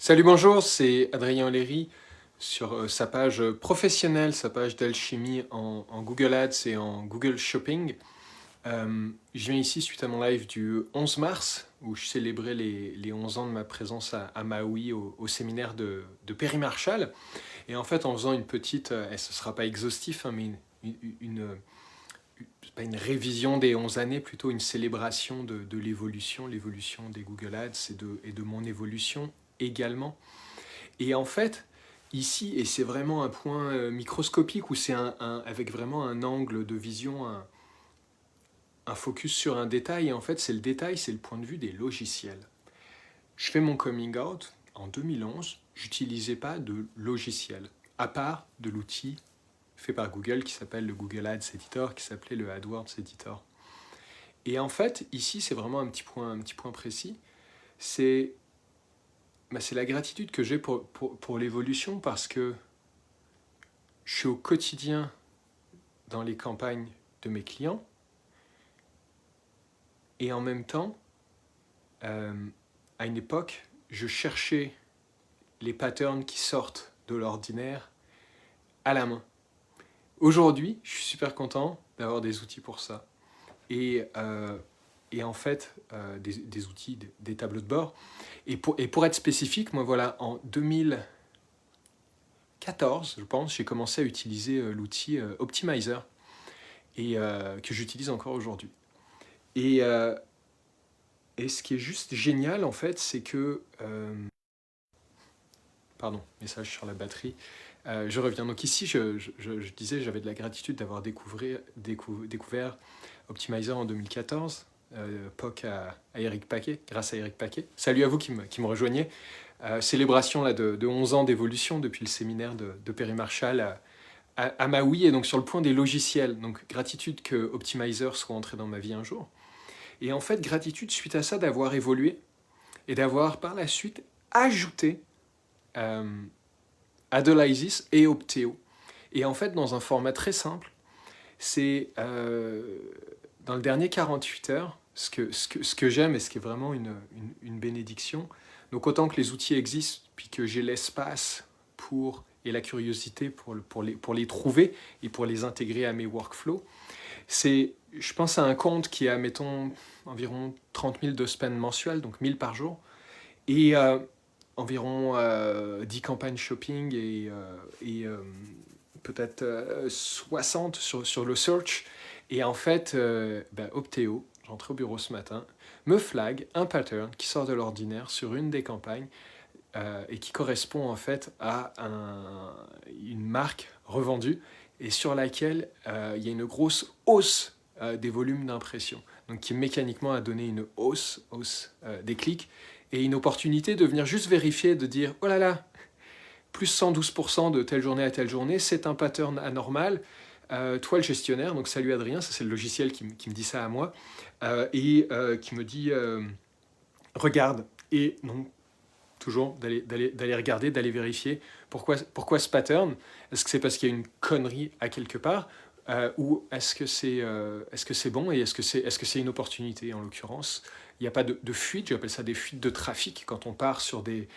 Salut, bonjour, c'est Adrien Léry sur sa page professionnelle, sa page d'alchimie en Google Ads et en Google Shopping. Je viens ici suite à mon live du 11 mars où je célébrais les 11 ans de ma présence à Maui au séminaire de Perry Marshall. Et en fait, en faisant une petite, et ce ne sera pas exhaustif, hein, mais pas une révision des 11 années, plutôt une célébration de l'évolution des Google Ads et de mon évolution également. Et en fait, ici, et c'est vraiment un point microscopique où c'est avec vraiment un angle de vision, un focus sur un détail, et en fait, c'est le détail, c'est le point de vue des logiciels. Je fais mon coming out, en 2011, j'utilisais pas de logiciel, à part de l'outil fait par Google qui s'appelle le Google Ads Editor, qui s'appelait le AdWords Editor. Et en fait, ici, c'est vraiment un petit point précis, c'est la gratitude que j'ai pour l'évolution, parce que je suis au quotidien dans les campagnes de mes clients, et en même temps, à une époque, je cherchais les patterns qui sortent de l'ordinaire à la main. Aujourd'hui, je suis super content d'avoir des outils pour ça. Et en fait, des outils, des tableaux de bord. Et pour être spécifique, moi voilà, en 2014, je pense, j'ai commencé à utiliser l'outil Optimizer, et que j'utilise encore aujourd'hui. Et ce qui est juste génial, en fait, c'est que... pardon, message sur la batterie. Je reviens. Donc ici, je disais, j'avais de la gratitude d'avoir découvert Optimizer en 2014, POC à Eric Paquet, grâce à Eric Paquet. Salut à vous qui me rejoignez. Célébration là, de 11 ans d'évolution depuis le séminaire de Perry Marshall à Maui, et donc sur le point des logiciels. Donc gratitude que Optimizer soit entré dans ma vie un jour. Et en fait, gratitude suite à ça d'avoir évolué et d'avoir par la suite ajouté Adelysis et Opteo. Et en fait, dans un format très simple, c'est dans le dernier 48 heures, ce que j'aime et ce qui est vraiment une bénédiction. Donc autant que les outils existent, puis que j'ai l'espace et la curiosité pour les trouver et pour les intégrer à mes workflows, je pense à un compte qui a, mettons, environ 30 000 de spend mensuel, donc 1000 par jour, et environ 10 campagnes shopping et peut-être 60 sur le search. Et en fait, Opteo, j'entrais au bureau ce matin, me flag un pattern qui sort de l'ordinaire sur une des campagnes et qui correspond en fait à une marque revendue et sur laquelle il y a une grosse hausse des volumes d'impression, donc qui mécaniquement a donné une hausse des clics et une opportunité de venir juste vérifier, de dire oh là là, plus 112% de telle journée à telle journée, c'est un pattern anormal. Toi le gestionnaire, donc salut Adrien, ça c'est le logiciel qui me dit ça à moi, et qui me dit regarde, et donc toujours d'aller regarder, d'aller vérifier pourquoi ce pattern. Est-ce que c'est parce qu'il y a une connerie à quelque part, ou est-ce que c'est bon, et est-ce que c'est une opportunité? En l'occurrence, il n'y a pas de fuite, j'appelle ça des fuites de trafic, quand on part sur des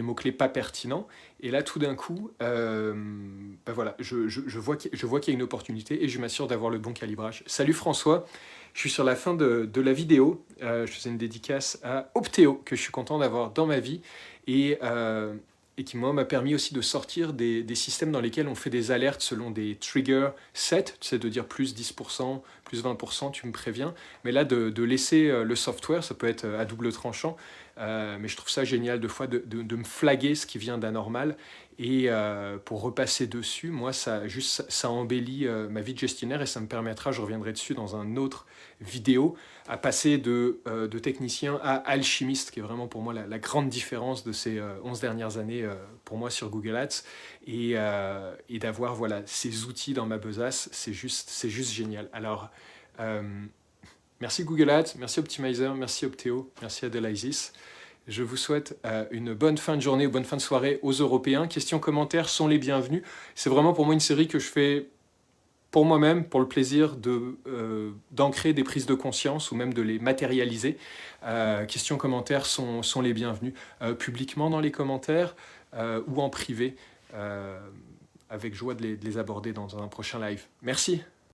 mots-clés pas pertinents. Et là, tout d'un coup, voilà, je vois qu'il y a une opportunité, et je m'assure d'avoir le bon calibrage. Salut François, je suis sur la fin de la vidéo. Je faisais une dédicace à Opteo, que je suis content d'avoir dans ma vie, et qui moi m'a permis aussi de sortir des systèmes dans lesquels on fait des alertes selon des trigger sets, tu sais, de dire plus 10%, plus 20%, tu me préviens. Mais là, de laisser le software, ça peut être à double tranchant, mais je trouve ça génial de fois de me flaguer ce qui vient d'anormal, et pour repasser dessus, moi, ça embellit ma vie de gestionnaire, et ça me permettra, je reviendrai dessus dans un autre vidéo, à passer de technicien à alchimiste, qui est vraiment pour moi la grande différence de ces 11 dernières années pour moi sur Google Ads, et d'avoir voilà, ces outils dans ma besace, c'est juste génial. Alors, merci Google Ads, merci Optimizer, merci Opteo, merci Adelysis. Je vous souhaite une bonne fin de journée ou bonne fin de soirée aux Européens. Questions, commentaires sont les bienvenus. C'est vraiment pour moi une série que je fais pour moi-même, pour le plaisir d'ancrer des prises de conscience ou même de les matérialiser. Questions, commentaires sont les bienvenus, publiquement dans les commentaires ou en privé, avec joie de les aborder dans un prochain live. Merci.